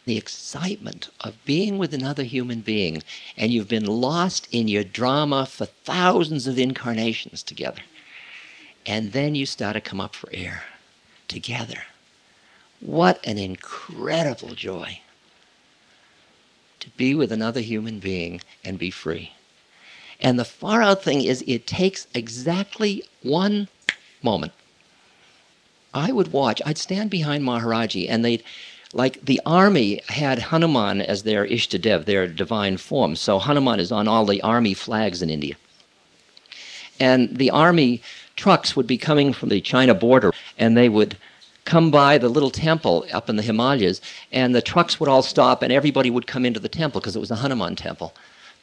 The excitement of being with another human being, and you've been lost in your drama for thousands of incarnations together. And then you start to come up for air together. What an incredible joy to be with another human being and be free. And the far out thing is it takes exactly one moment. I'd stand behind Maharaji, and like the army had Hanuman as their Ishtadev, their divine form. So Hanuman is on all the army flags in India. And the army trucks would be coming from the China border, and they would come by the little temple up in the Himalayas, and the trucks would all stop, and everybody would come into the temple, because it was a Hanuman temple,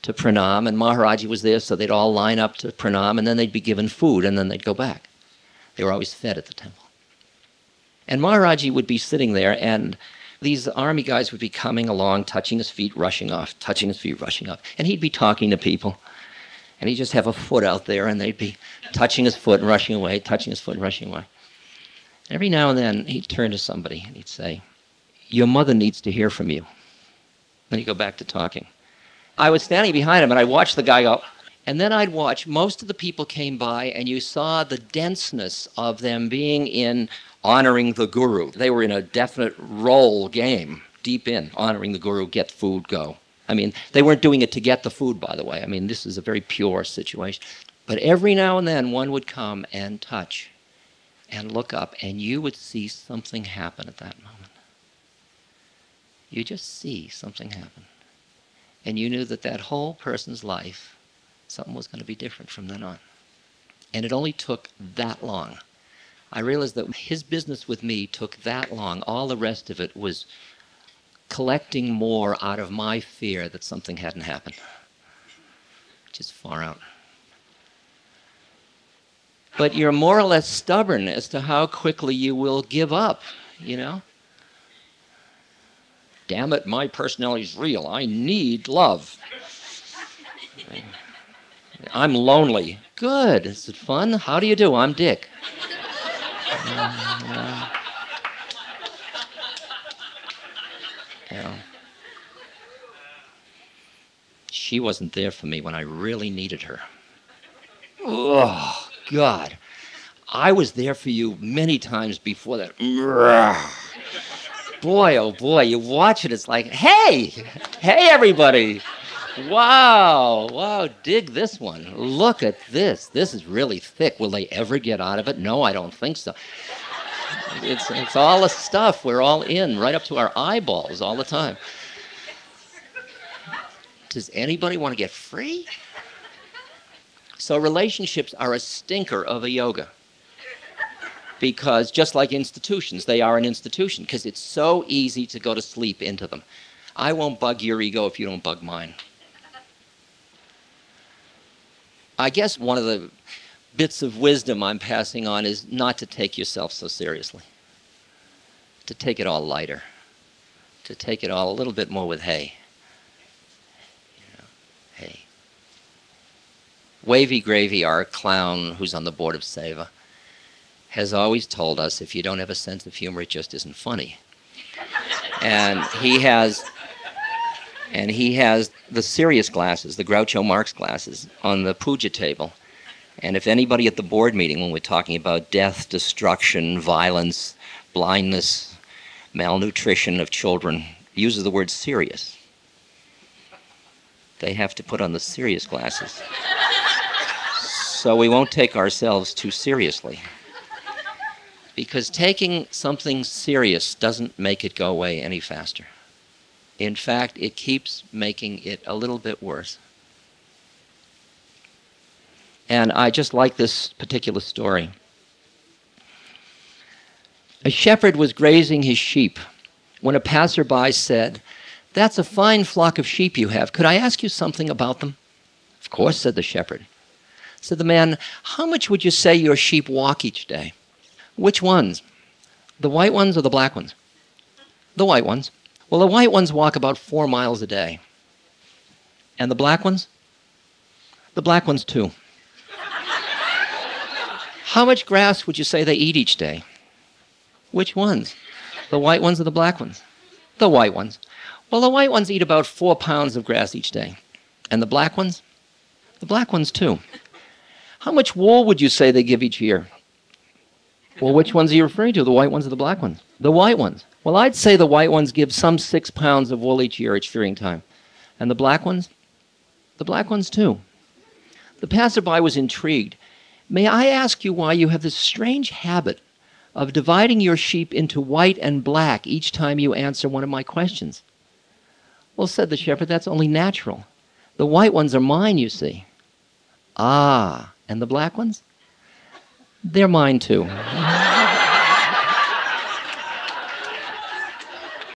to pranam, and Maharaji was there, so they'd all line up to pranam, and then they'd be given food, and then they'd go back. They were always fed at the temple. And Maharaji would be sitting there, and these army guys would be coming along, touching his feet, rushing off, touching his feet, rushing off. And he'd be talking to people, and he'd just have a foot out there, and they'd be touching his foot and rushing away, touching his foot and rushing away. Every now and then, he'd turn to somebody, and he'd say, "Your mother needs to hear from you." Then he'd go back to talking. I was standing behind him, and I watched the guy go, and then I'd watch, most of the people came by, and you saw the denseness of them being in honoring the guru. They were in a definite role game, deep in, honoring the guru, get food, go. I mean, they weren't doing it to get the food, by the way. I mean, this is a very pure situation. But every now and then, one would come and touch and look up, and you would see something happen at that moment. You just see something happen. And you knew that that whole person's life, something was going to be different from then on. And it only took that long. I realized that his business with me took that long. All the rest of it was collecting more out of my fear that something hadn't happened, which is far out. But you're more or less stubborn as to how quickly you will give up, you know? Damn it, my personality's real. I need love. I'm lonely. Good. Is it fun? How do you do? I'm Dick. She wasn't there for me when I really needed her. Oh, God. I was there for you many times before that. Boy, oh boy, you watch it, it's like, hey, everybody. Wow, dig this one. Look at this. This is really thick. Will they ever get out of it? No, I don't think so. It's all the stuff. We're all in, right up to our eyeballs all the time. Does anybody want to get free? So relationships are a stinker of a yoga. Because just like institutions, they are an institution, because it's so easy to go to sleep into them. I won't bug your ego if you don't bug mine. I guess one of the bits of wisdom I'm passing on is not to take yourself so seriously. To take it all lighter. To take it all a little bit more with hey. You know, hey. Wavy Gravy, our clown who's on the board of Seva, has always told us if you don't have a sense of humor, it just isn't funny. And he has the serious glasses, the Groucho Marx glasses, on the puja table. And if anybody at the board meeting, when we're talking about death, destruction, violence, blindness, malnutrition of children, uses the word serious, they have to put on the serious glasses. So we won't take ourselves too seriously. Because taking something serious doesn't make it go away any faster. In fact, it keeps making it a little bit worse. And I just like this particular story. A shepherd was grazing his sheep when a passerby said, "That's a fine flock of sheep you have. Could I ask you something about them?" "Of course," said the shepherd. Said the man, "How much would you say your sheep walk each day?" "Which ones? The white ones or the black ones?" "The white ones." "Well, the white ones walk about 4 miles a day." "And the black ones?" "The black ones too." "How much grass would you say they eat each day?" "Which ones? The white ones or the black ones?" The white ones. Well, the white ones eat about 4 pounds of grass each day. And the black ones? The black ones, too. How much wool would you say they give each year? Well, which ones are you referring to, the white ones or the black ones? The white ones. Well, I'd say the white ones give some 6 pounds of wool each year at shearing time. And the black ones? The black ones, too. The passerby was intrigued. May I ask you why you have this strange habit of dividing your sheep into white and black each time you answer one of my questions? Well, said the shepherd, that's only natural. The white ones are mine, you see. Ah, and the black ones? They're mine, too.